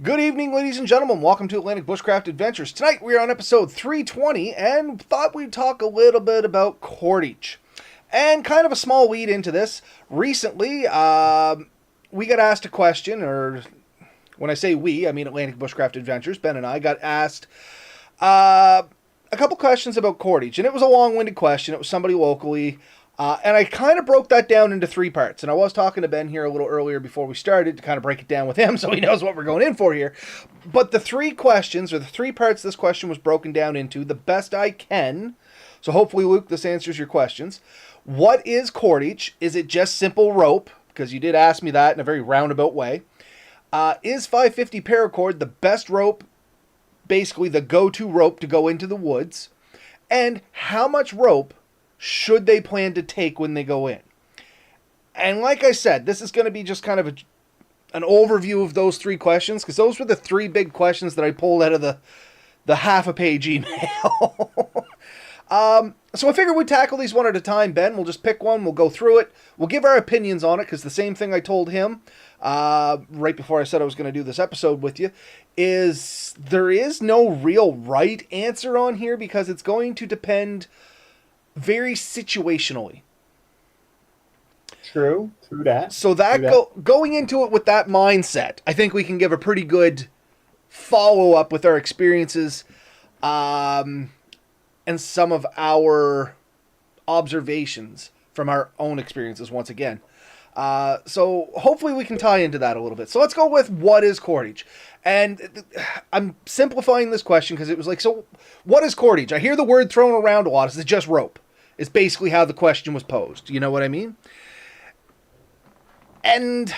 Good evening, ladies and gentlemen. Welcome to Atlantic Bushcraft Adventures. Tonight we are on episode 320 and thought we'd talk a little bit about cordage. And kind of a small lead into this. Recently, we got asked a question, or when I say we, I mean Atlantic Bushcraft Adventures. Ben and I got asked a couple questions about cordage. And it was a long-winded question. It was somebody locally. And I kind of broke that down into three parts. And I was talking to Ben here a little earlier before we started to kind of break it down with him so he knows what we're going in for here. But the three questions, or the three parts this question was broken down into, the best I can. So hopefully, Luke, this answers your questions. What is cordage? Is it just simple rope? Because you did ask me that in a very roundabout way. Is 550 paracord the best rope, basically the go-to rope to go into the woods? And how much rope should they plan to take when they go in? And like I said, this is going to be just kind of an overview of those three questions, because those were the three big questions that I pulled out of the half a page email. So I figured we'd tackle these one at a time, Ben. We'll just pick one, we'll go through it, we'll give our opinions on it, because the same thing I told him right before I said I was going to do this episode with you, is there is no real right answer on here, because it's going to depend very situationally. True that. So going into it with that mindset, I think we can give a pretty good follow-up with our experiences and some of our observations from our own experiences once again. So hopefully we can tie into that a little bit. So let's go with what is cordage. And I'm simplifying this question because it was like, so what is cordage? I hear the word thrown around a lot. Is it just rope? It's basically how the question was posed. You know what I mean? And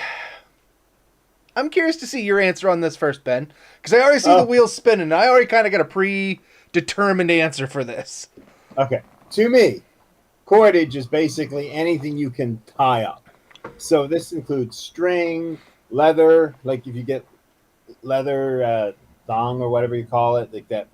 I'm curious to see your answer on this first, Ben, because I already see the wheels spinning. And I already kind of got a predetermined answer for this. Okay. To me, cordage is basically anything you can tie up. So this includes string, leather, like if you get leather thong or whatever you call it, like that,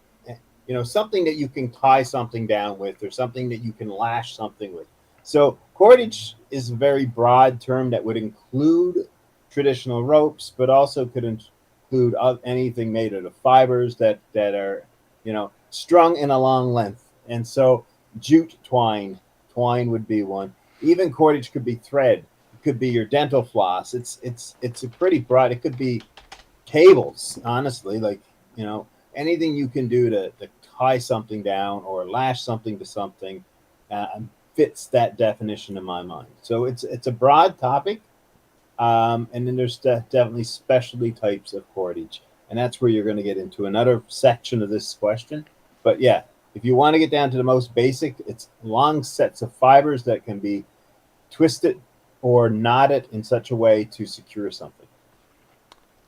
something that you can tie something down with, or something that you can lash something with. So cordage is a very broad term that would include traditional ropes, but also could include anything made out of fibers that are, strung in a long length. And so jute twine would be one. Even cordage could be thread. It could be your dental floss. It's a pretty broad. It could be cables, honestly, like, anything you can do to tie something down or lash something to something fits that definition in my mind. So it's a broad topic, and then there's definitely specialty types of cordage, and that's where you're going to get into another section of this question. But yeah, if you want to get down to the most basic, it's long sets of fibers that can be twisted or knotted in such a way to secure something.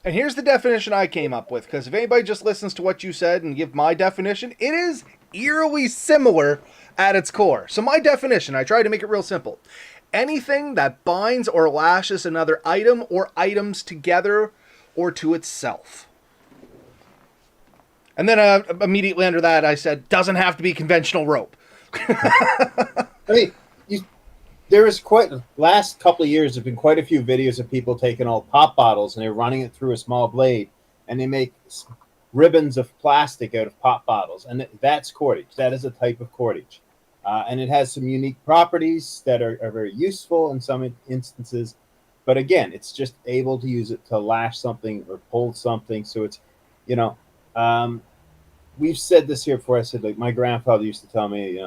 And here's the definition I came up with, because if anybody just listens to what you said and give my definition, it is eerily similar at its core. So my definition, I tried to make it real simple. Anything that binds or lashes another item or items together or to itself. And then immediately under that, I said, doesn't have to be conventional rope. I mean, there is last couple of years, there have been quite a few videos of people taking old pop bottles and they're running it through a small blade, and they make ribbons of plastic out of pop bottles. And that's cordage. That is a type of cordage. And it has some unique properties that are very useful in some instances. But again, it's just able to use it to lash something or pull something. So it's, we've said this here before. I said, like, my grandfather used to tell me,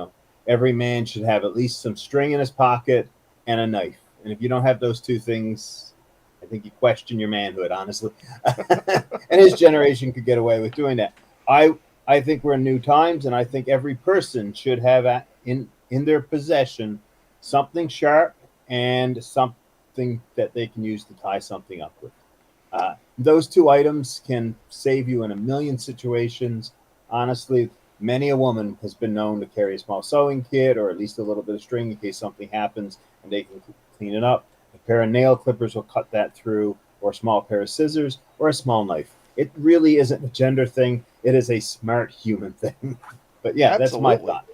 every man should have at least some string in his pocket and a knife. And if you don't have those two things, I think you question your manhood, honestly. And his generation could get away with doing that. I think we're in new times, and I think every person should have in their possession something sharp and something that they can use to tie something up with. Those two items can save you in a million situations. Honestly, many a woman has been known to carry a small sewing kit or at least a little bit of string in case something happens and they can clean it up. A pair of nail clippers will cut that through, or a small pair of scissors, or a small knife. It really isn't a gender thing. It is a smart human thing. But yeah, Absolutely. That's my thought.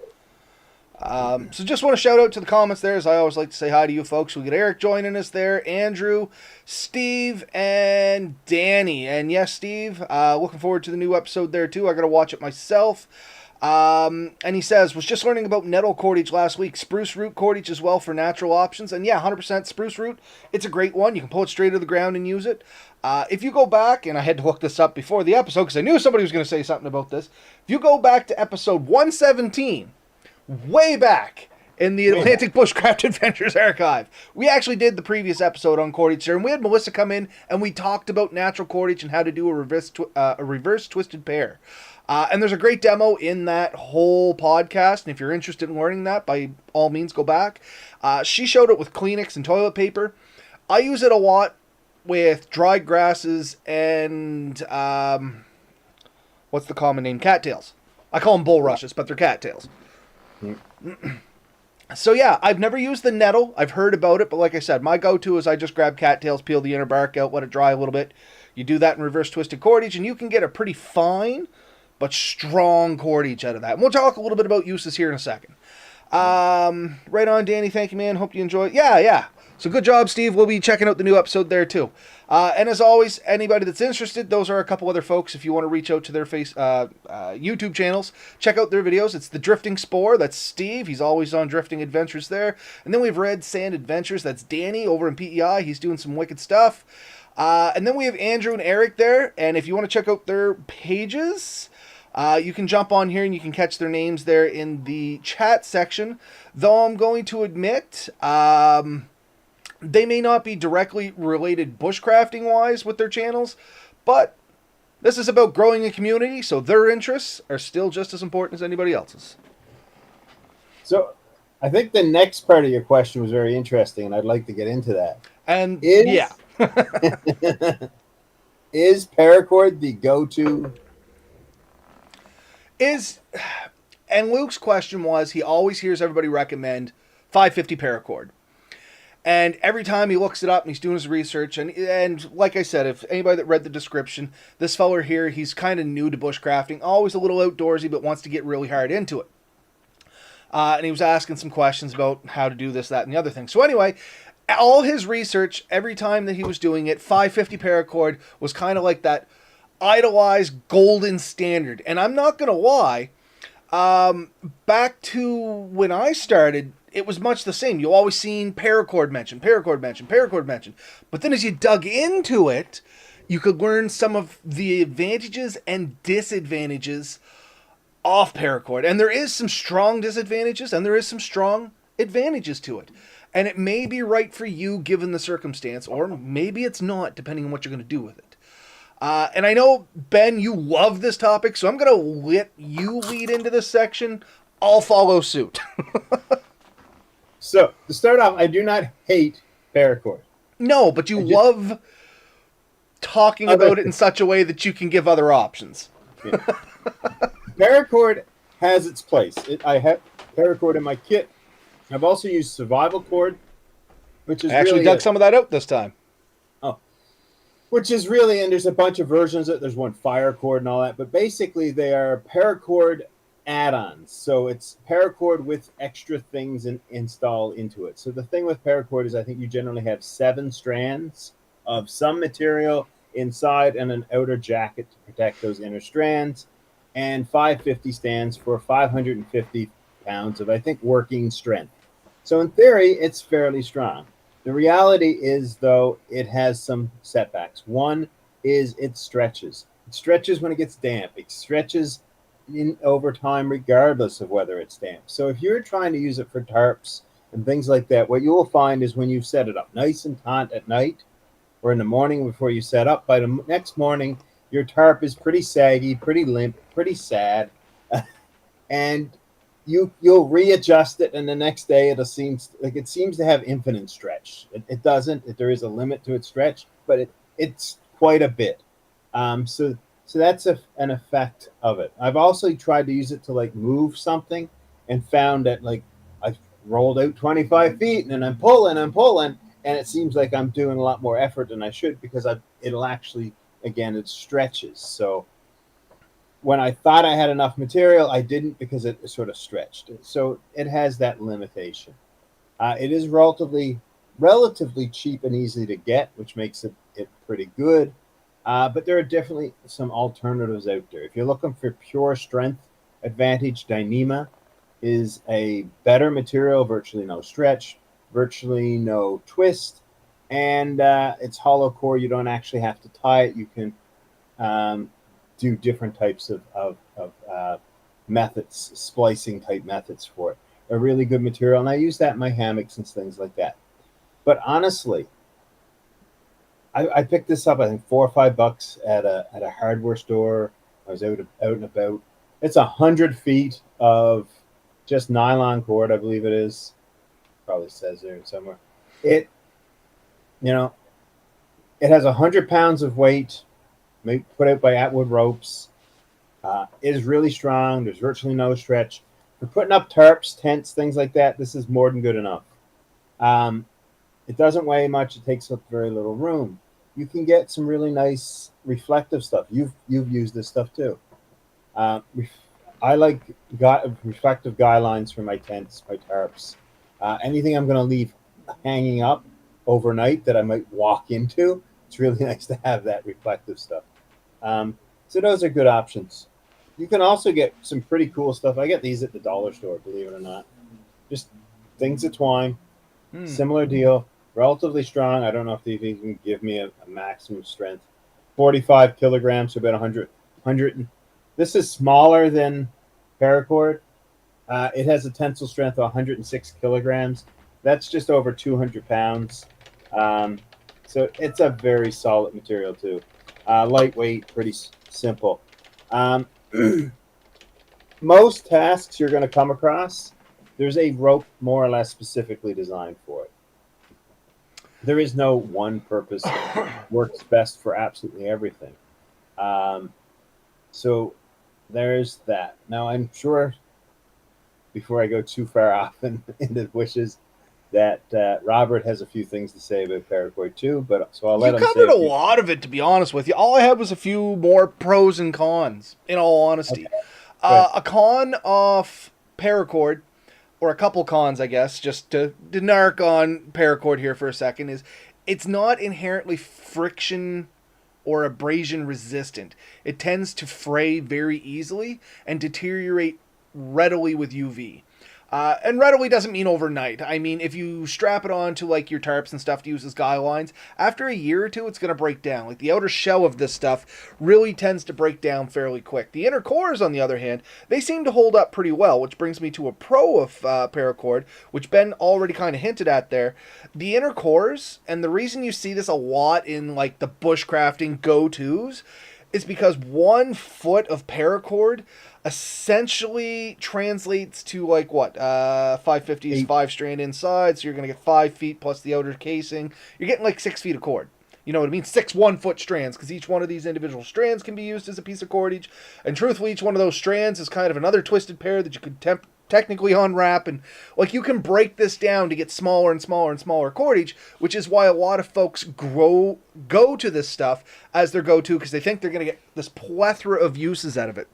So just want to shout out to the comments there, as I always like to say hi to you folks. We got Eric joining us there, Andrew, Steve, and Danny. And yes, Steve, looking forward to the new episode there too. I got to watch it myself. And he says, was just learning about nettle cordage last week. Spruce root cordage as well for natural options. And yeah, 100% spruce root. It's a great one. You can pull it straight to the ground and use it. If you go back, and I had to look this up before the episode because I knew somebody was going to say something about this. If you go back to episode 117, way back in the Atlantic Bushcraft Adventures archive, we actually did the previous episode on cordage there, and we had Melissa come in and we talked about natural cordage and how to do a reverse twisted pair. And there's a great demo in that whole podcast, and if you're interested in learning that, by all means, go back. She showed it with Kleenex and toilet paper. I use it a lot with dried grasses and, what's the common name? Cattails. I call them bulrushes, but they're cattails. So yeah, I've never used the nettle. I've heard about it, but like I said, my go-to is I just grab cattails, peel the inner bark out, let it dry a little bit. You do that in reverse twisted cordage, and you can get a pretty fine but strong cordage out of that. And we'll talk a little bit about uses here in a second. Right on, Danny. Thank you, man. Hope you enjoy it. Yeah. So good job, Steve. We'll be checking out the new episode there, too. And as always, anybody that's interested, those are a couple other folks. If you want to reach out to their YouTube channels, check out their videos. It's The Drifting Spore. That's Steve. He's always on Drifting Adventures there. And then we have Red Sand Adventures. That's Danny over in PEI. He's doing some wicked stuff. And then we have Andrew and Eric there. And if you want to check out their pages, you can jump on here and you can catch their names there in the chat section. Though I'm going to admit, they may not be directly related bushcrafting-wise with their channels, but this is about growing a community, so their interests are still just as important as anybody else's. So I think the next part of your question was very interesting, and I'd like to get into that. And yeah. Is paracord the go-to? And Luke's question was, he always hears everybody recommend 550 paracord. And every time he looks it up and he's doing his research, and like I said, if anybody that read the description, this feller here, he's kind of new to bushcrafting, always a little outdoorsy, but wants to get really hard into it. And he was asking some questions about how to do this, that, and the other thing. So anyway, all his research, every time that he was doing it, 550 paracord was kind of like that idolized golden standard. And I'm not going to lie, back to when I started, it was much the same. You always seen paracord mentioned. But then as you dug into it, you could learn some of the advantages and disadvantages of paracord. And there is some strong disadvantages and there is some strong advantages to it. And it may be right for you given the circumstance, or maybe it's not, depending on what you're going to do with it. And I know, Ben, you love this topic, so I'm going to let you lead into this section. I'll follow suit. So, to start off, I do not hate paracord. No, but you love talking about it in such a way that you can give other options. Yeah. Paracord has its place. I have paracord in my kit. I've also used survival cord, which is I actually dug some of that out this time. Oh. Which is really, and there's a bunch of versions of it. There's one fire cord and all that, but basically they are paracord add-ons. So it's paracord with extra things installed into it. So the thing with paracord is I think you generally have 7 strands of some material inside and an outer jacket to protect those inner strands. And 550 stands for 550 pounds of, I think, working strength. So in theory, it's fairly strong. The reality is, though, it has some setbacks. One is it stretches. It stretches when it gets damp. It stretches over time regardless of whether it's damp. So if you're trying to use it for tarps and things like that, what you will find is when you set it up nice and taut at night or in the morning before you set up, by the next morning, your tarp is pretty saggy, pretty limp, pretty sad, and you'll readjust it, and the next day it seems to have infinite stretch. It doesn't. There is a limit to its stretch, but it's quite a bit. So that's an effect of it. I've also tried to use it to like move something, and found that like I've rolled out 25 feet, and then I'm pulling, and it seems like I'm doing a lot more effort than I should because it'll actually, again, it stretches. So when I thought I had enough material, I didn't because it sort of stretched. So it has that limitation. It is relatively cheap and easy to get, which makes it pretty good. But there are definitely some alternatives out there. If you're looking for pure strength advantage, Dyneema is a better material, virtually no stretch, virtually no twist, and it's hollow core. You don't actually have to tie it. You can um, do different types of methods, splicing type methods for it. A really good material, and I use that in my hammocks and things like that. But honestly, I picked this up, I think $4 or $5 at a hardware store. I was out and about. It's 100 feet of just nylon cord, I believe it is. Probably says there somewhere. It you know it has 100 pounds of weight, put out by Atwood ropes. Is really strong. There's virtually no stretch. For putting up tarps, tents, things like that, this is more than good enough. Um, it doesn't weigh much. It takes up very little room. You can get some really nice reflective stuff. You've used this stuff too. Uh, I like reflective guy lines for my tents, my tarps. Anything I'm going to leave hanging up overnight that I might walk into, it's really nice to have that reflective stuff. So those are good options. You can also get some pretty cool stuff. I get these at the dollar store, believe it or not. Just things of twine, similar deal, relatively strong. I don't know if they even give me a maximum strength. 45 kilograms, so about 100. This is smaller than paracord. It has a tensile strength of 106 kilograms. That's just over 200 pounds. So it's a very solid material too. Lightweight, pretty simple. Most tasks you're going to come across, there's a rope more or less specifically designed for it. There is no one purpose works best for absolutely everything. So there's that. Now I'm sure before I go too far off into the wishes that Robert has a few things to say about paracord too, but so I'll let You him say covered a a few. lot of it, to be honest with you. All I had was a few more pros and cons, in all honesty. Okay, good. A con of paracord, or a couple cons, I guess, just to narc on paracord here for a second, is it's not inherently friction or abrasion resistant. It tends to fray very easily and deteriorate readily with UV. And readily doesn't mean overnight. I mean, if you strap it on to like your tarps and stuff to use as guy lines, after a year or two, it's going to break down. Like the outer shell of this stuff really tends to break down fairly quick. The inner cores, on the other hand, they seem to hold up pretty well, which brings me to a pro of paracord, which Ben already kind of hinted at there. The inner cores, and the reason you see this a lot in like the bushcrafting go-tos, is because 1 foot of paracord essentially translates to like what 550 is 5 strand inside, so you're gonna get 5 feet plus the outer casing. You're getting like 6 feet of cord. You know what I mean? 6 1-foot strands, because each one of these individual strands can be used as a piece of cordage. And truthfully, each one of those strands is kind of another twisted pair that you could technically unwrap, and like you can break this down to get smaller and smaller and smaller cordage, which is why a lot of folks go to this stuff as their go-to, because they think they're going to get this plethora of uses out of it,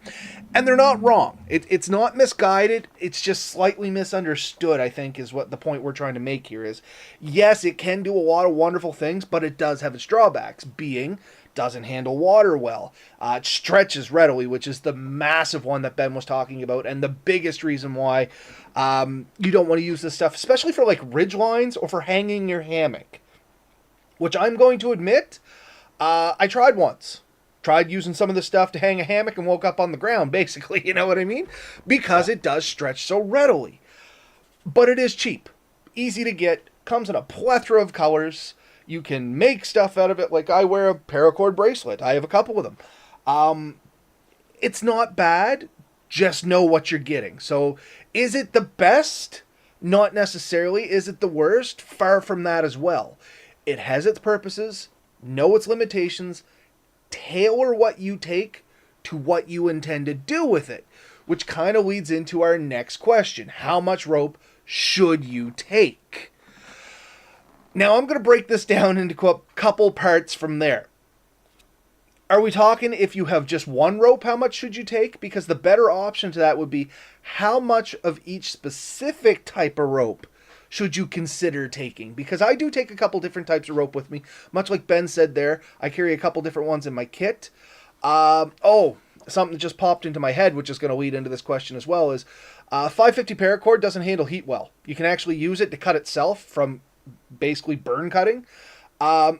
and they're not wrong. It's not misguided, it's just slightly misunderstood, I think, is what the point we're trying to make here is. Yes, it can do a lot of wonderful things, but it does have its drawbacks, being doesn't handle water well. It stretches readily, which is the massive one that Ben was talking about, and the biggest reason why you don't want to use this stuff, especially for like ridge lines or for hanging your hammock. Which I'm going to admit, I tried once. Tried using some of this stuff to hang a hammock and woke up on the ground, basically, you know what I mean? Because it does stretch so readily. But it is cheap, easy to get, comes in a plethora of colors. You can make stuff out of it. Like I wear a paracord bracelet. I have a couple of them. It's not bad. Just know what you're getting. So is it the best? Not necessarily. Is it the worst? Far from that as well. It has its purposes. Know its limitations. Tailor what you take to what you intend to do with it. Which kind of leads into our next question. How much rope should you take? Now, I'm going to break this down into a couple parts from there. Are we talking if you have just one rope, how much should you take? Because the better option to that would be how much of each specific type of rope should you consider taking? Because I do take a couple different types of rope with me. Much like Ben said there, I carry a couple different ones in my kit. Something that just popped into my head, which is going to lead into this question as well, is 550 paracord doesn't handle heat well. You can actually use it to cut itself from basically burn cutting,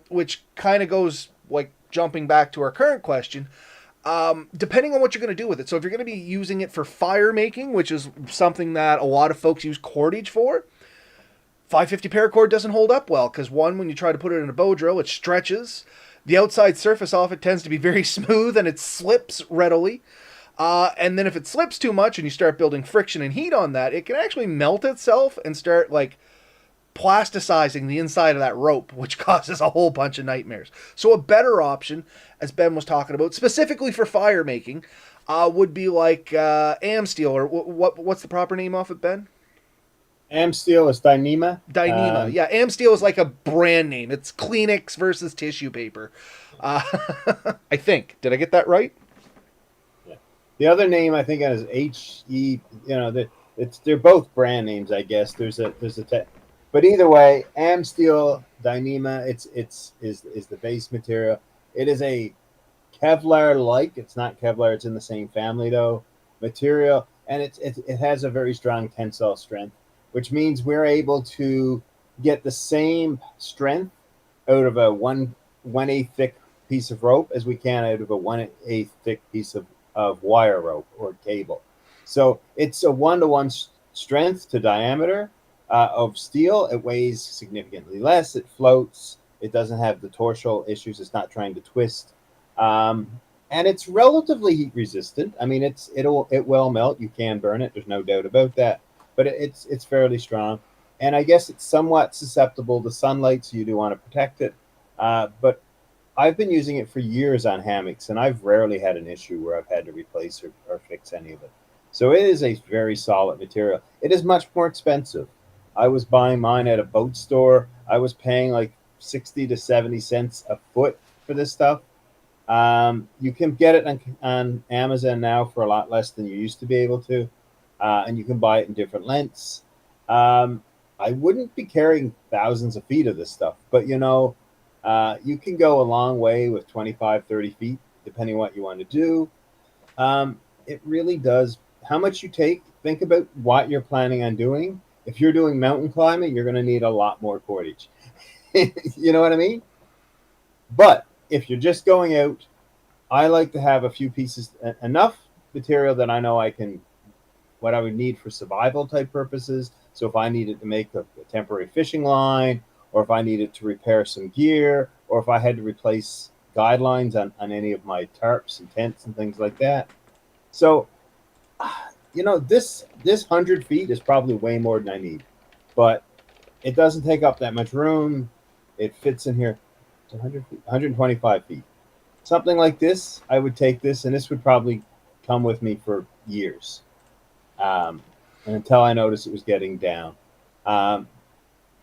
which kind of goes like jumping back to our current question, depending on what you're going to do with it. So if you're going to be using it for fire making, which is something that a lot of folks use cordage for, 550 paracord doesn't hold up well because one, when you try to put it in a bow drill, it stretches. The outside surface off it tends to be very smooth and it slips readily. And then if it slips too much and you start building friction and heat on that, it can actually melt itself and start like plasticizing the inside of that rope, which causes a whole bunch of nightmares. So a better option, as Ben was talking about, specifically for fire making, would be like Amsteel, or what's the proper name off it, Ben? Amsteel is Dyneema. Dyneema. Yeah, Amsteel is like a brand name. It's Kleenex versus tissue paper. I think. Did I get that right? Yeah. The other name I think is HE. They're both brand names, I guess. But either way, Amsteel Dyneema, is the base material. It is a Kevlar-like. It's not Kevlar. It's in the same family though. Material, and it has a very strong tensile strength, which means we're able to get the same strength out of a 1/8 thick piece of rope as we can out of a 1/8 thick piece of wire rope or cable. So it's a 1-to-1 strength to diameter of steel. It weighs significantly less. It floats. It doesn't have the torsional issues. It's not trying to twist. And it's relatively heat resistant. I mean, it will melt. You can burn it. There's no doubt about that. But it's fairly strong. And I guess it's somewhat susceptible to sunlight, so you do want to protect it. But I've been using it for years on hammocks, and I've rarely had an issue where I've had to replace or fix any of it. So it is a very solid material. It is much more expensive. I was buying mine at a boat store. I was paying like 60 to 70 cents a foot for this stuff. You can get it on Amazon now for a lot less than you used to be able to. And you can buy it in different lengths. I wouldn't be carrying thousands of feet of this stuff, but you can go a long way with 25, 30 feet, depending on what you want to do. It really does. How much you take, think about what you're planning on doing. If you're doing mountain climbing, you're going to need a lot more cordage. You know what I mean? But if you're just going out, I like to have a few pieces, enough material that I know what I would need for survival type purposes. So if I needed to make a temporary fishing line, or if I needed to repair some gear, or if I had to replace guidelines on any of my tarps and tents and things like that. So, this 100 feet is probably way more than I need, but it doesn't take up that much room. It fits in here. It's 100 feet, 125 feet. Something like this, I would take this, and this would probably come with me for years. And until I noticed it was getting down.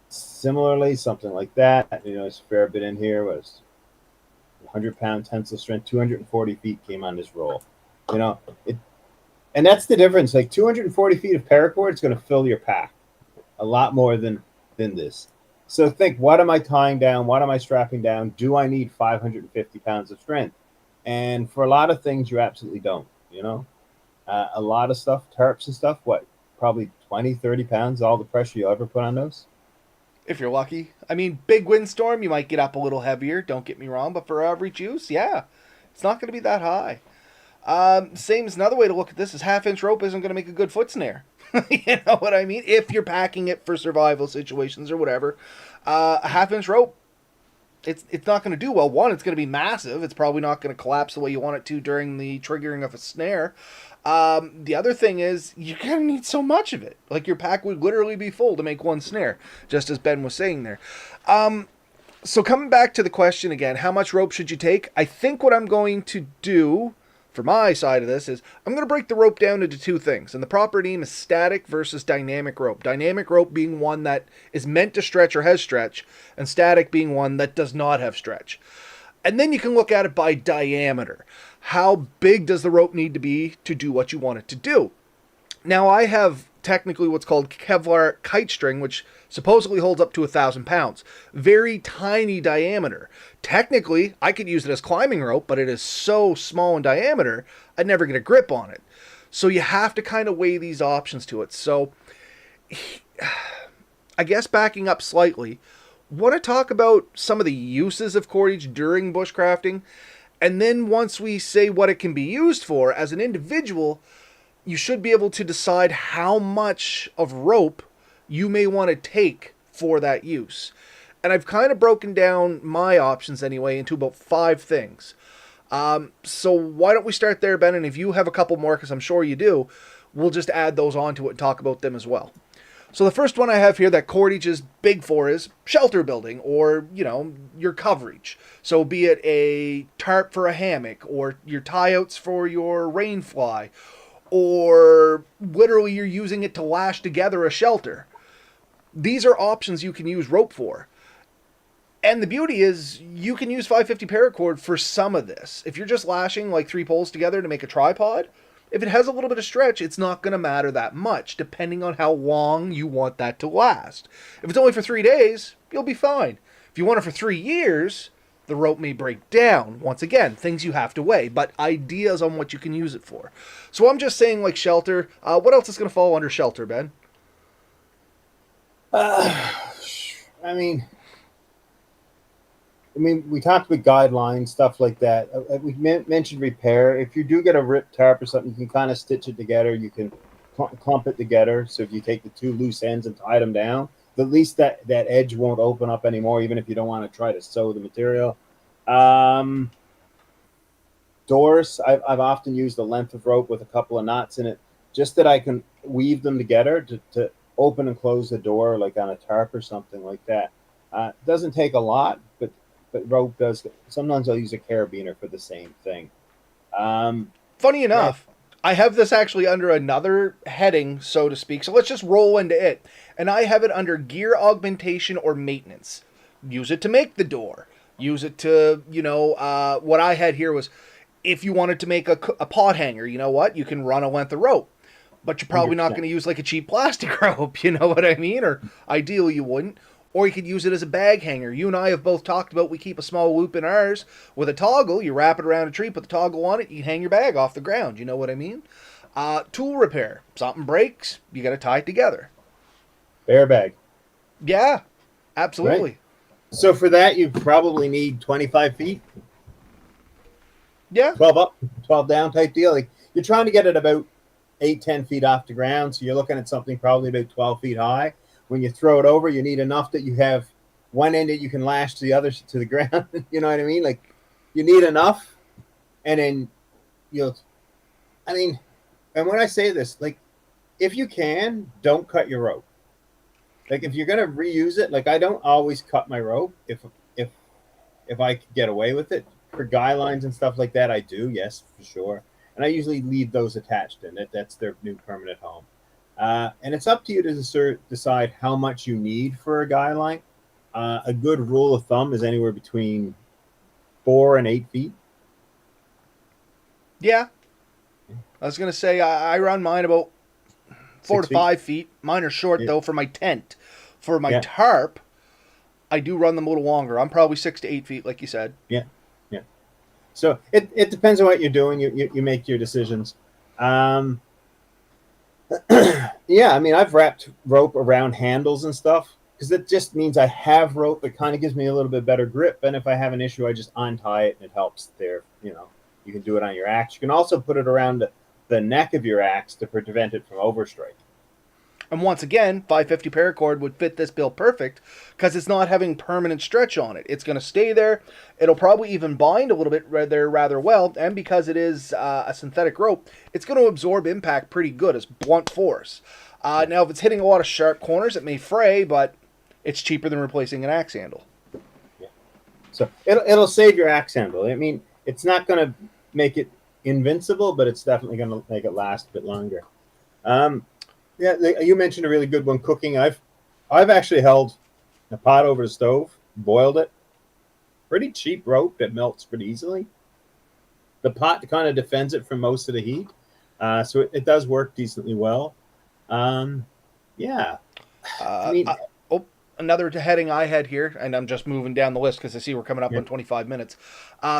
Similarly, something like that, it's a fair bit in here, was 100-pound tensile strength, 240 feet came on this roll. And that's the difference. Like 240 feet of paracord is going to fill your pack a lot more than this. So think, what am I tying down? What am I strapping down? Do I need 550 pounds of strength? And for a lot of things, you absolutely don't, a lot of stuff, tarps and stuff, probably 20, 30 pounds, all the pressure you'll ever put on those. If you're lucky. I mean, big windstorm, you might get up a little heavier, don't get me wrong, but for average use, yeah, it's not going to be that high. Same as another way to look at this is half-inch rope isn't going to make a good foot snare. You know what I mean? If you're packing it for survival situations or whatever, a half-inch rope, it's not going to do well. One, it's going to be massive. It's probably not going to collapse the way you want it to during the triggering of a snare. The other thing is you're going to need so much of it. Like your pack would literally be full to make one snare, just as Ben was saying there. So coming back to the question again, how much rope should you take? I think what I'm going to do for my side of this is I'm going to break the rope down into two things. And the proper name is static versus dynamic rope. Dynamic rope being one that is meant to stretch or has stretch, and static being one that does not have stretch. And then you can look at it by diameter. How big does the rope need to be to do what you want it to do? Now, I have technically what's called Kevlar kite string, which supposedly holds up to 1,000 pounds. Very tiny diameter. Technically, I could use it as climbing rope, but it is so small in diameter, I'd never get a grip on it. So you have to kind of weigh these options to it. So I guess backing up slightly, want to talk about some of the uses of cordage during bushcrafting. And then once we say what it can be used for, as an individual, you should be able to decide how much of rope you may want to take for that use. And I've kind of broken down my options anyway into about 5 things. So why don't we start there, Ben? And if you have a couple more, because I'm sure you do, we'll just add those onto it and talk about them as well. So the first one I have here that cordage is big for is shelter building, or, your coverage. So be it a tarp for a hammock, or your tie-outs for your rain fly, or literally you're using it to lash together a shelter. These are options you can use rope for. And the beauty is you can use 550 paracord for some of this. If you're just lashing like 3 poles together to make a tripod, if it has a little bit of stretch, it's not going to matter that much, depending on how long you want that to last. If it's only for 3 days, you'll be fine. If you want it for 3 years, the rope may break down. Once again, things you have to weigh, but ideas on what you can use it for. So I'm just saying, like, shelter. What else is going to fall under shelter, Ben? I mean, we talked about guidelines, stuff like that. We mentioned repair. If you do get a ripped tarp or something, you can kind of stitch it together. You can clump it together. So if you take the 2 loose ends and tie them down, at least that edge won't open up anymore, even if you don't want to try to sew the material. Doors, I've often used a length of rope with a couple of knots in it, just that I can weave them together to open and close the door, like on a tarp or something like that. It doesn't take a lot, but rope does. Sometimes I'll use a carabiner for the same thing. Funny enough, I have this actually under another heading, so to speak. So let's just roll into it. And I have it under gear augmentation or maintenance. Use it to make the door. Use it to, what I had here was if you wanted to make a pot hanger, you know what? You can run a length of rope. But you're probably 100%. Not going to use like a cheap plastic rope, you know what I mean? Or ideally you wouldn't. Or you could use it as a bag hanger. You and I have both talked about we keep a small loop in ours with a toggle. You wrap it around a tree, put the toggle on it, you can hang your bag off the ground. You know what I mean? Tool repair. Something breaks, you got to tie it together. Bear bag. Yeah, absolutely. Right. So for that, you probably need 25 feet. Yeah. 12 up, 12 down type deal. Like you're trying to get it about 8-10 feet off the ground. So you're looking at something probably about 12 feet high. When you throw it over, you need enough that you have one end that you can lash to the other to the ground. You know what I mean? Like you need enough, and then and when I say this, like if you can, don't cut your rope. Like if you're gonna reuse it, like I don't always cut my rope if I could get away with it. For guy lines and stuff like that, I do, yes, for sure. And I usually leave those attached in it. That's their new permanent home. And it's up to you to decide how much you need for a guy line. A good rule of thumb is anywhere between 4 and 8 feet. Yeah. I was going to say, I run mine about 4 to 5 feet. Mine are short, though, for my tent. For my tarp, I do run them a little longer. I'm probably 6 to 8 feet, like you said. Yeah. So it depends on what you're doing. You make your decisions. Yeah, I mean, I've wrapped rope around handles and stuff because it just means I have rope that kind of gives me a little bit better grip. And if I have an issue, I just untie it and it helps there. You can do it on your axe. You can also put it around the neck of your axe to prevent it from overstrike. And once again, 550 paracord would fit this build perfect because it's not having permanent stretch on it. It's going to stay there. It'll probably even bind a little bit rather well. And because it is a synthetic rope, it's going to absorb impact pretty good as blunt force. Now, if it's hitting a lot of sharp corners, it may fray, but it's cheaper than replacing an axe handle. Yeah. So it'll save your axe handle. I mean, it's not going to make it invincible, but it's definitely going to make it last a bit longer. Yeah, you mentioned a really good one, cooking. I've actually held a pot over the stove, boiled it pretty cheap rope that melts pretty easily. The pot kind of defends it from most of the heat, so it does work decently well. Yeah, I Uh, mean, uh, oh, another heading I had here, and I'm just moving down the list because I see we're coming up yeah, on 25 minutes.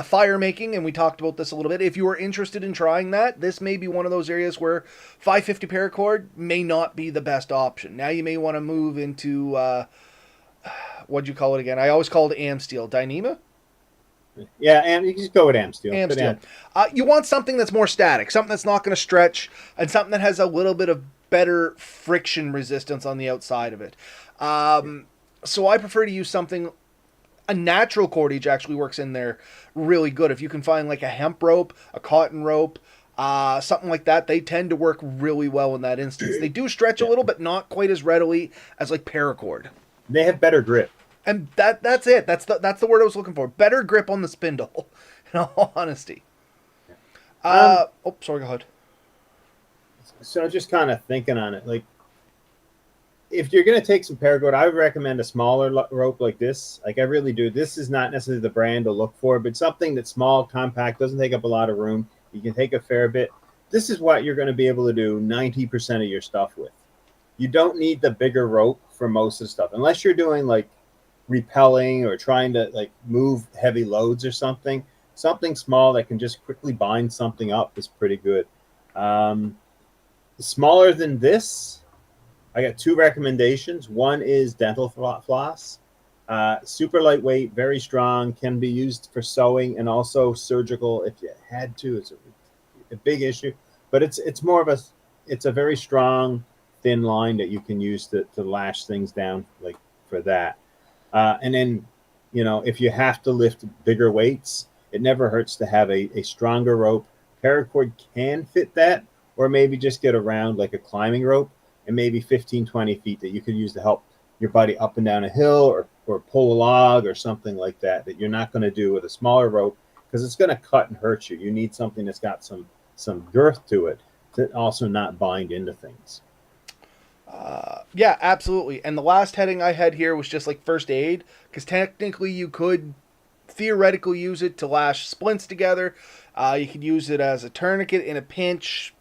Fire making, and we talked about this a little bit. If you are interested in trying that, this may be one of those areas where 550 paracord may not be the best option. Now you may want to move into what'd you call it again? I always called it AM steel, Dyneema. yeah, and you can just go with am steel. AM Go steel. down. You want something that's more static, something that's not going to stretch, and something that has a little bit of better friction resistance on the outside of it. So I prefer to use something. A natural cordage actually works in there really good. If you can find like a hemp rope, a cotton rope, something like that, they tend to work really well in that instance. They do stretch a Yeah. little, but not quite as readily as like paracord. They have better grip. And that's it. That's the word I was looking for. Better grip on the spindle. In all honesty. Sorry. Go ahead. So just kind of thinking on it, like if you're going to take some paracord, I would recommend a smaller rope like this. Like I really do. This is not necessarily the brand to look for, but something that's small, compact, doesn't take up a lot of room. You can take a fair bit. This is what you're going to be able to do 90% of your stuff with. You don't need the bigger rope for most of the stuff, unless you're doing like repelling or trying to like move heavy loads or something. Something small that can just quickly bind something up is pretty good. Smaller than this, I got two recommendations. One is dental floss. Super lightweight, very strong, can be used for sewing and also surgical if you had to. It's a big issue, but it's more of it's a very strong, thin line that you can use to lash things down like for that. And then, if you have to lift bigger weights, it never hurts to have a stronger rope. Paracord can fit that, or maybe just get around like a climbing rope and maybe 15, 20 feet that you could use to help your buddy up and down a hill or pull a log or something like that you're not going to do with a smaller rope because it's going to cut and hurt you. You need something that's got some girth to it to also not bind into things. Yeah, absolutely. And the last heading I had here was just like first aid, because technically you could theoretically use it to lash splints together. You could use it as a tourniquet in a pinch.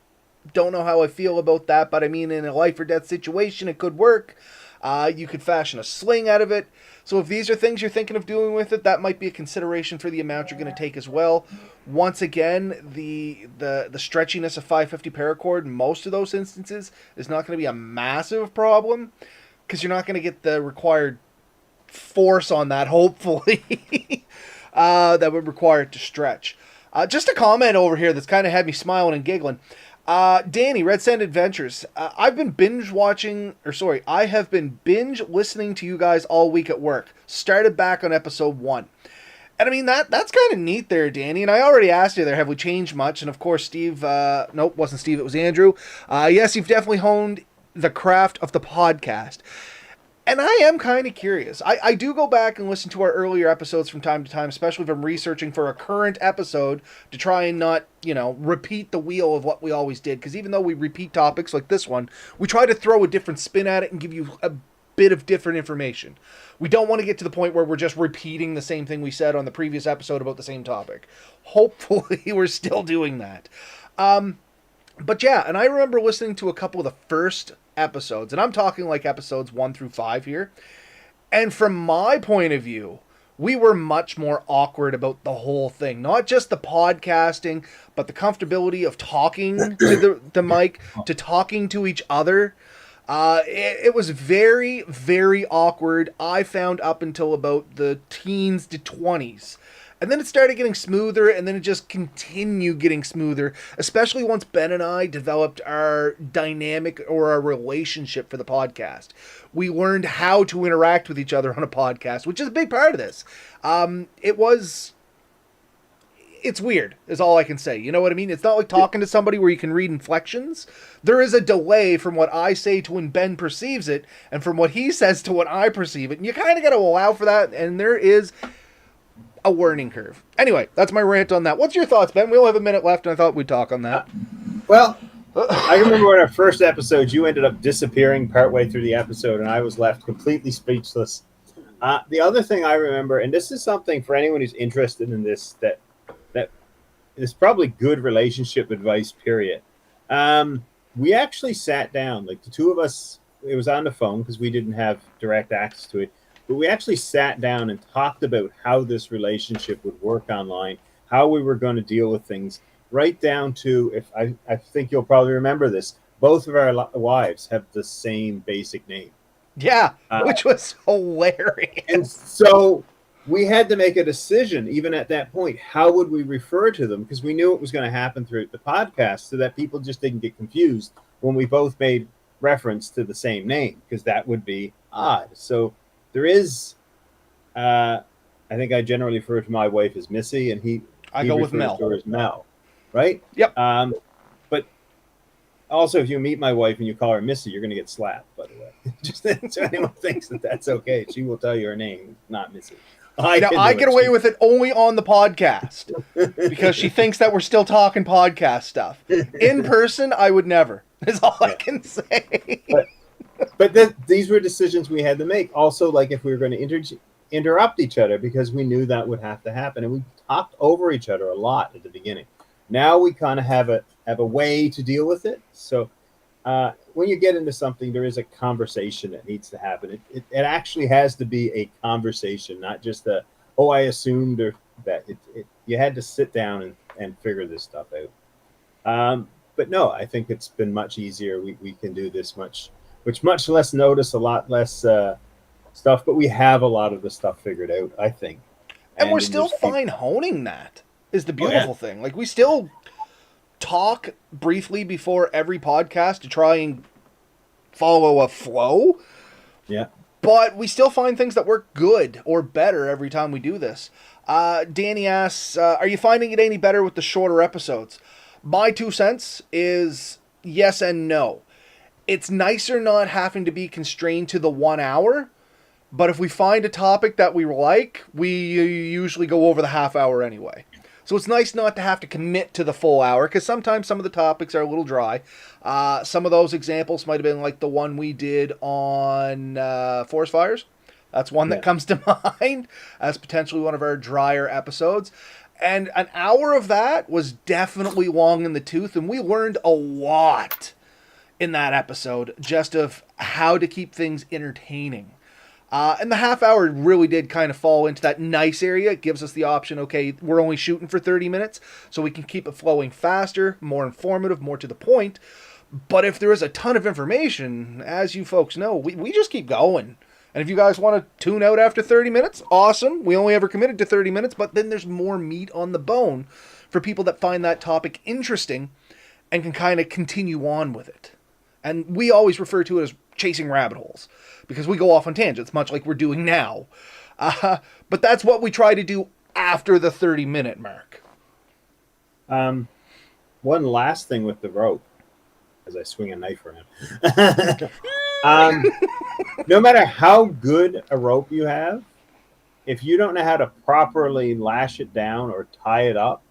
Don't know how I feel about that, but I mean, in a life or death situation, it could work. You could fashion a sling out of it. So if these are things you're thinking of doing with it, that might be a consideration for the amount you're going to take as well. Once again, the stretchiness of 550 paracord in most of those instances is not going to be a massive problem because you're not going to get the required force on that, hopefully, that would require it to stretch. Just a comment over here that's kind of had me smiling and giggling. Danny, Red Sand Adventures. I have been binge listening to you guys all week at work. Started back on episode 1. And I mean, that's kind of neat there, Danny. And I already asked you there, have we changed much? And of course, Steve, nope, wasn't Steve, it was Andrew. Yes, you've definitely honed the craft of the podcast. And I am kind of curious. I do go back and listen to our earlier episodes from time to time, especially if I'm researching for a current episode to try and not, repeat the wheel of what we always did. Because even though we repeat topics like this one, we try to throw a different spin at it and give you a bit of different information. We don't want to get to the point where we're just repeating the same thing we said on the previous episode about the same topic. Hopefully we're still doing that. But yeah, and I remember listening to a couple of the first episodes, and I'm talking like episodes 1 through 5 here. And from my point of view, we were much more awkward about the whole thing. Not just the podcasting, but the comfortability of talking to the mic, to talking to each other. It was very, very awkward, I found, up until about the teens to 20s. And then it started getting smoother, and then it just continued getting smoother, especially once Ben and I developed our dynamic or our relationship for the podcast. We learned how to interact with each other on a podcast, which is a big part of this. It's weird, is all I can say. You know what I mean? It's not like talking to somebody where you can read inflections. There is a delay from what I say to when Ben perceives it, and from what he says to when I perceive it. And you kind of got to allow for that, and there is a learning curve. Anyway, that's my rant on that. What's your thoughts, Ben? We only have a minute left, and I thought we'd talk on that. Well, I remember in our first episode, you ended up disappearing partway through the episode, and I was left completely speechless. The other thing I remember, and this is something for anyone who's interested in this, that is probably good relationship advice. Period. We actually sat down, like the two of us. It was on the phone because we didn't have direct access to it, but we actually sat down and talked about how this relationship would work online, how we were going to deal with things, right down to if I think you'll probably remember this. Both of our wives have the same basic name. Yeah, Uh, which was hilarious. and so we had to make a decision, even at that point, how would we refer to them? Because we knew it was going to happen through the podcast so that people just didn't get confused when we both made reference to the same name, because that would be odd. So there is, I think I generally refer to my wife as Missy, and I he go with refers Mel. to her as Mel, right? Yep. But also, if you meet my wife and you call her Missy, you're going to get slapped, by the way. Just so anyone thinks that that's okay. She will tell you her name, not Missy. I get away with it only on the podcast because she thinks that we're still talking podcast stuff. In person, I would never. Is all I can say. But these were decisions we had to make. Also, like if we were going to interrupt each other, because we knew that would have to happen, and we talked over each other a lot at the beginning. Now we kind of have a way to deal with it. So when you get into something, there is a conversation that needs to happen. It actually has to be a conversation, not just I assumed or that. You had to sit down and figure this stuff out. But no, I think it's been much easier. We can do this much less notice, a lot less stuff, but we have a lot of the stuff figured out, I think. And we're still fine honing that is the beautiful thing. Like we still talk briefly before every podcast to try and follow a flow. Yeah. But we still find things that work good or better every time we do this. Danny asks, are you finding it any better with the shorter episodes? My 2 cents is yes and no. It's nicer not having to be constrained to the 1 hour, but if we find a topic that we like, we usually go over the half hour anyway. So it's nice not to have to commit to the full hour, because sometimes some of the topics are a little dry. Some of those examples might have been like the one we did on forest fires. That's one that comes to mind as potentially one of our drier episodes. And an hour of that was definitely long in the tooth, and we learned a lot in that episode just of how to keep things entertaining. And the half hour really did kind of fall into that nice area. It gives us the option, okay, we're only shooting for 30 minutes, so we can keep it flowing faster, more informative, more to the point. But if there is a ton of information, as you folks know, we just keep going. And if you guys want to tune out after 30 minutes, awesome. We only ever committed to 30 minutes, but then there's more meat on the bone for people that find that topic interesting and can kind of continue on with it. And we always refer to it as chasing rabbit holes because we go off on tangents, much like we're doing now. But that's what we try to do after the 30-minute mark. One last thing with the rope, as I swing a knife around. No matter how good a rope you have, if you don't know how to properly lash it down or tie it up,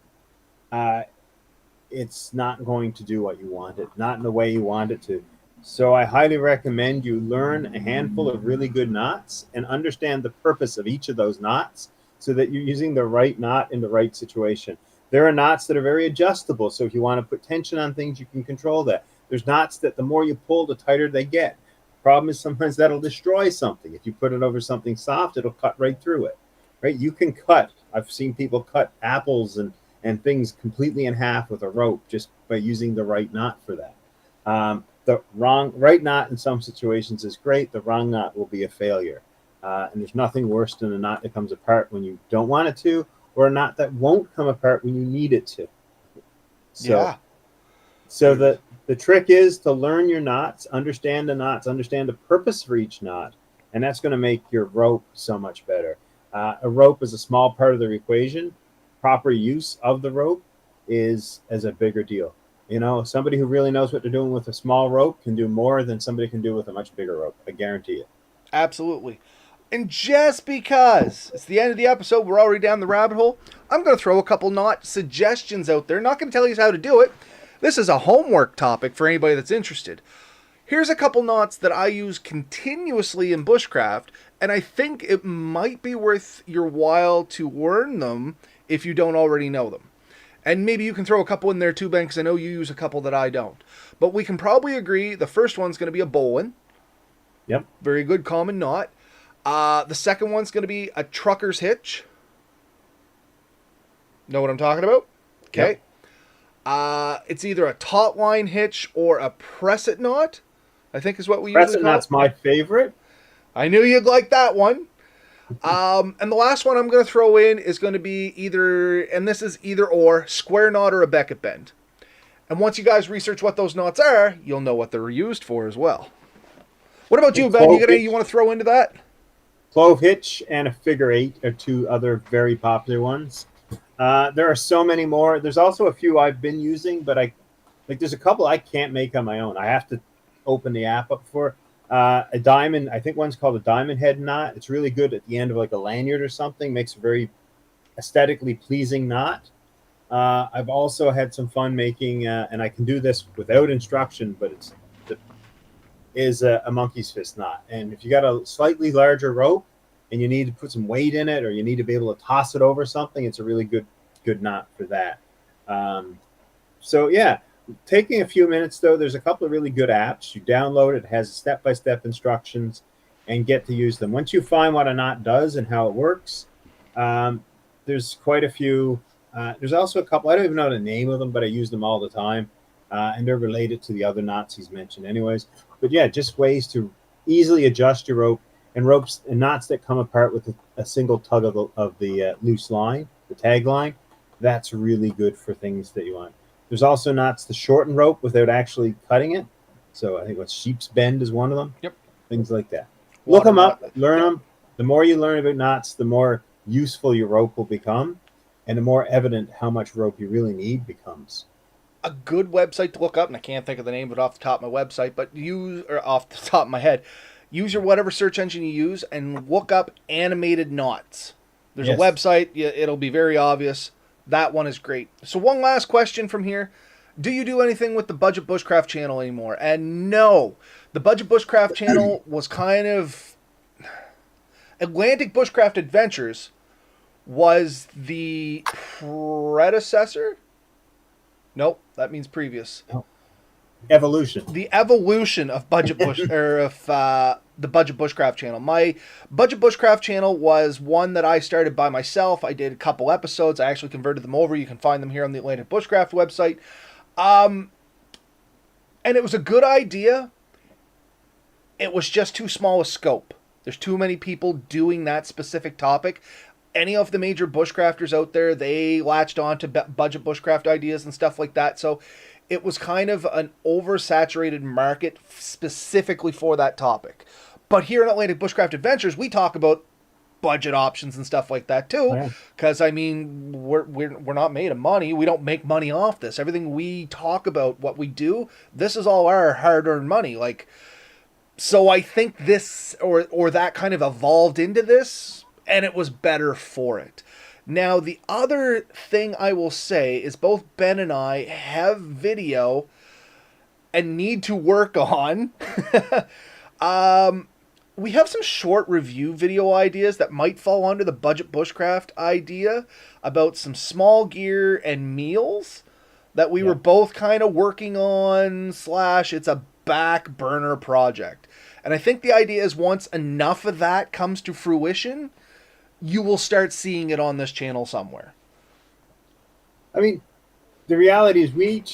it's not going to do what you want it, not in the way you want it to. So I highly recommend you learn a handful of really good knots and understand the purpose of each of those knots so that you're using the right knot in the right situation. There are knots that are very adjustable, so if you want to put tension on things, you can control that. There's knots that the more you pull, the tighter they get. Problem is sometimes that'll destroy something. If you put it over something soft, it'll cut right through it. Right? You can cut. I've seen people cut apples and things completely in half with a rope just by using the right knot for that. The right knot in some situations is great. The wrong knot will be a failure. And there's nothing worse than a knot that comes apart when you don't want it to, or a knot that won't come apart when you need it to. So the trick is to learn your knots, understand the knots, understand the purpose for each knot, and that's going to make your rope so much better. A rope is a small part of the equation. Proper use of the rope is a bigger deal. You know, somebody who really knows what they're doing with a small rope can do more than somebody can do with a much bigger rope. I guarantee it. Absolutely. And just because it's the end of the episode, we're already down the rabbit hole, I'm going to throw a couple knot suggestions out there. Not going to tell you how to do it. This is a homework topic for anybody that's interested. Here's a couple knots that I use continuously in bushcraft, and I think it might be worth your while to learn them if you don't already know them. And maybe you can throw a couple in there too, Ben, because I know you use a couple that I don't. But we can probably agree the first one's going to be a bowline. Yep. Very good common knot. The second one's going to be a trucker's hitch. Know what I'm talking about? Okay. Yep. It's either a taut line hitch or a press-it knot, I think is what we usually call it. Press-it knot's my favorite. I knew you'd like that one. And the last one I'm going to throw in is going to be either, and this is either or, square knot or a Beckett bend. And once you guys research what those knots are, you'll know what they're used for as well. What about you, Ben? You got any you want to throw into that? Clove hitch and a figure eight are two other very popular ones. There are so many more. There's also a few I've been using, but there's a couple I can't make on my own. I have to open the app up for a diamond. I think one's called a diamond head knot. It's really good at the end of like a lanyard or something. Makes a very aesthetically pleasing knot. I've also had some fun making, and I can do this without instruction, but is a monkey's fist knot. And if you got a slightly larger rope and you need to put some weight in it, or you need to be able to toss it over something, it's a really good knot for that. So yeah, taking a few minutes though, there's a couple of really good apps. You download it, has step-by-step instructions, and get to use them. Once you find what a knot does and how it works, there's quite a few. There's also a couple, I don't even know the name of them, but I use them all the time. And they're related to the other knots he's mentioned anyways. But yeah, just ways to easily adjust your rope, and ropes and knots that come apart with a single tug of the loose line, the tag line. That's really good for things that you want. There's also knots to shorten rope without actually cutting it. So I think what sheep's bend is one of them. Yep. Things like that. Look them up, learn them. The more you learn about knots, the more useful your rope will become, and the more evident how much rope you really need becomes. A good website to look up, and I can't think of the name of it off the top of my website, but off the top of my head, use your whatever search engine you use and look up animated knots. There's a website, it'll be very obvious. That one is great. So one last question from here. Do you do anything with the Budget Bushcraft channel anymore? And no, the Budget Bushcraft channel was kind of... Atlantic Bushcraft Adventures was the predecessor? Nope, that means previous. Evolution. The evolution of Budget Bush or of the Budget Bushcraft channel. My Budget Bushcraft channel was one that I started by myself. I did a couple episodes. I actually converted them over. You can find them here on the Atlantic Bushcraft website. And it was a good idea. It was just too small a scope. There's too many people doing that specific topic. Any of the major bushcrafters out there, they latched on to budget bushcraft ideas and stuff like that. So it was kind of an oversaturated market specifically for that topic. But here in Atlantic Bushcraft Adventures, we talk about budget options and stuff like that too. Because, I mean, we're not made of money. We don't make money off this. Everything we talk about, what we do, this is all our hard-earned money. So I think this or that kind of evolved into this, and it was better for it. Now, the other thing I will say is both Ben and I have video and need to work on. We have some short review video ideas that might fall under the Budget Bushcraft idea about some small gear and meals that we were both kind of working on / it's a back burner project. And I think the idea is once enough of that comes to fruition, you will start seeing it on this channel somewhere. I mean, the reality is we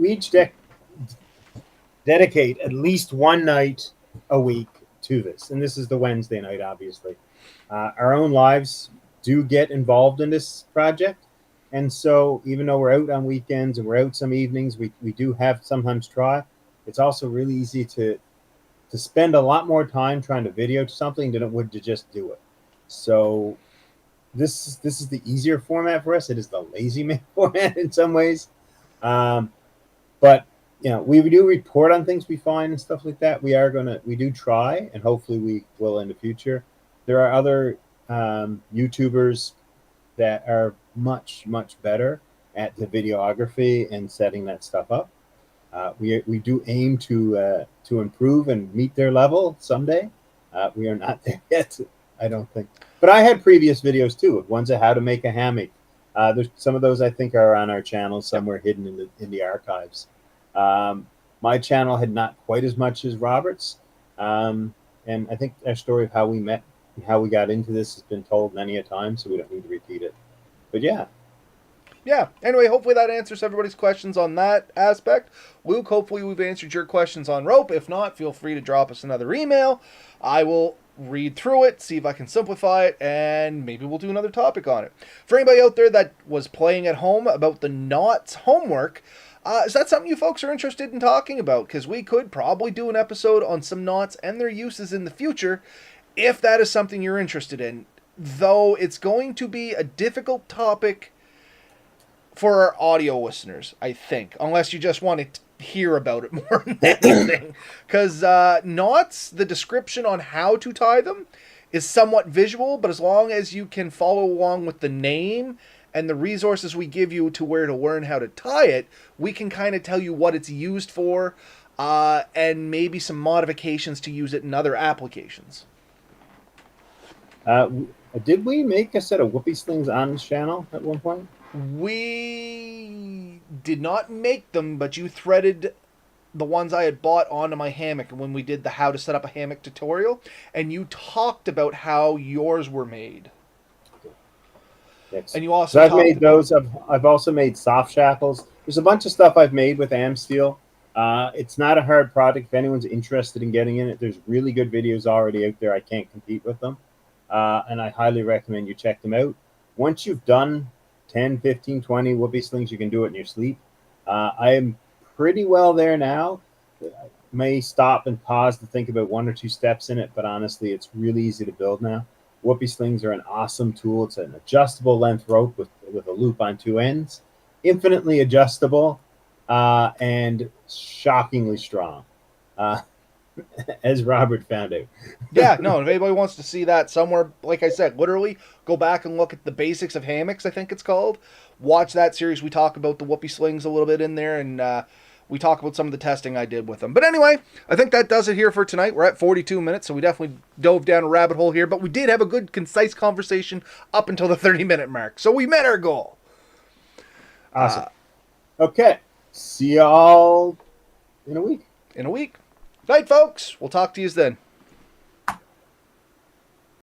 each dedicate at least one night a week to this. And this is the Wednesday night, obviously. Our own lives do get involved in this project. And so even though we're out on weekends and we're out some evenings, we do have sometimes try. It's also really easy to spend a lot more time trying to video something than it would to just do it. So this is the easier format for us. It is the lazy man format in some ways. But we do report on things we find and stuff like that. We do try, and hopefully we will in the future. There are other YouTubers that are much, much better at the videography and setting that stuff up. We do aim to improve and meet their level someday. We are not there yet, I don't think. But I had previous videos too, ones of how to make a hammock. There's some of those I think are on our channel somewhere hidden in the archives. My channel had not quite as much as Robert's, and I think our story of how we met and how we got into this has been told many a time, so we don't need to repeat it. But yeah. Yeah. Anyway, hopefully that answers everybody's questions on that aspect. Luke, hopefully we've answered your questions on rope. If not, feel free to drop us another email. I will read through it, see if I can simplify it, and maybe we'll do another topic on it. For anybody out there that was playing at home about the knots homework, is that something you folks are interested in talking about? Because we could probably do an episode on some knots and their uses in the future, if that is something you're interested in. Though it's going to be a difficult topic for our audio listeners, I think, unless you just want to hear about it more than anything. Because knots, the description on how to tie them is somewhat visual, but as long as you can follow along with the name and the resources we give you to where to learn how to tie it, we can kind of tell you what it's used for, and maybe some modifications to use it in other applications. Did we make a set of whoopee slings on this channel at one point? We did not make them, but you threaded the ones I had bought onto my hammock when we did the how to set up a hammock tutorial, and you talked about how yours were made. Yes. And you also so I've made those. I've also made soft shackles. There's a bunch of stuff I've made with Amsteel. It's not a hard project. If anyone's interested in getting in it, there's really good videos already out there. I can't compete with them. And I highly recommend you check them out. Once you've done 10, 15, 20 whoopee slings, you can do it in your sleep. I am pretty well there now. I may stop and pause to think about one or two steps in it, but honestly, it's really easy to build now. Whoopee slings are an awesome tool. It's an adjustable length rope with a loop on two ends, infinitely adjustable, and shockingly strong. As Robert found out. Yeah, no, if anybody wants to see that somewhere, like I said, literally go back and look at the basics of hammocks, I think it's called. Watch that series. We talk about the whoopee slings a little bit in there, and we talk about some of the testing I did with them. But anyway, I think that does it here for tonight. We're at 42 minutes, so we definitely dove down a rabbit hole here, but we did have a good, concise conversation up until the 30-minute mark. So we met our goal. Awesome. Okay. See y'all in a week. Night, folks. We'll talk to you then.